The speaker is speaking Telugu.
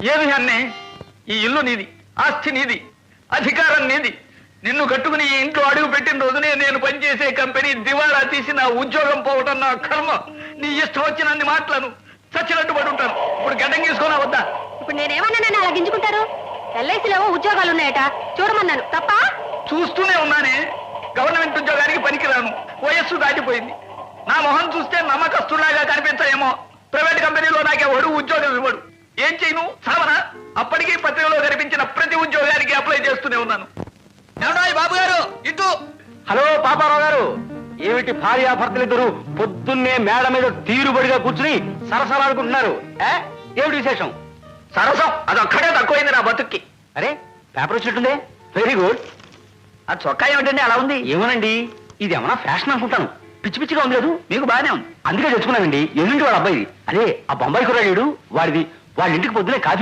ఏమి అన్నే? ఈ ఇల్లు నీది, ఆస్తి నీది, అధికారం నీది. నిన్ను కట్టుకుని ఈ ఇంట్లో అడుగు పెట్టిన రోజునే నేను పనిచేసే కంపెనీ దివాళా తీసి నా ఉద్యోగం పోవటం నా కర్మ. నీ ఇష్టం వచ్చినన్ని మాటలను చచ్చినట్టు పడి ఉంటాను. ఇప్పుడు గడ్డం గీసుకోనా వద్దా? ఇప్పుడు నేనేమన్నా నన్ను అలా గింజుకుంటారు? ఎల్ఐసిలో ఉద్యోగాలు ఉన్నాయట, చూడమన్నాను. తప్ప? చూస్తూనే ఉన్నానే. గవర్నమెంట్ ఉద్యోగానికి పనికిరాను, వయస్సు దాటిపోయింది. నా మొహం చూస్తే నమ్మకస్తులాగా కనిపించాయేమో. ప్రైవేట్ కంపెనీలో నాకెవడు ఉద్యోగం ఇవ్వడు. ఏం చేయను? సావనా? అప్పటికీ పత్రికలో కనిపించిన ప్రతి ఉద్యోగానికి అప్లై చేస్తూనే ఉన్నాను. బాబు గారు ఇటు. హలో పాపారావు గారు, ఏమిటి భార్యాభర్తలిద్దరు పొద్దున్నే మేడ మీద తీరుబడిగా కూర్చుని సరసలాడుకుంటున్నారు? ఏమిటి విశేషం? సరసం అదొక్కడే తక్కువైంది నా బతుక్కి. అరే, పేపర్ వచ్చినట్టుందే. Very good. ఆ చొక్కా ఏమిటండి అలా ఉంది? ఏమోనండి, ఇది ఏమన్నా ఫ్యాషన్ అనుకుంటాను. పిచ్చి పిచ్చిగా ఉంది లేదు? మీకు బాగానే ఉంది. అందుకే తెచ్చుకున్నానండి. ఎన్నింటి వాడు అబ్బాయి? అదే ఆ బొంబాయి కుర్రాడు, వాడిది. వాళ్ళ ఇంటికి పొద్దునే కాఫీ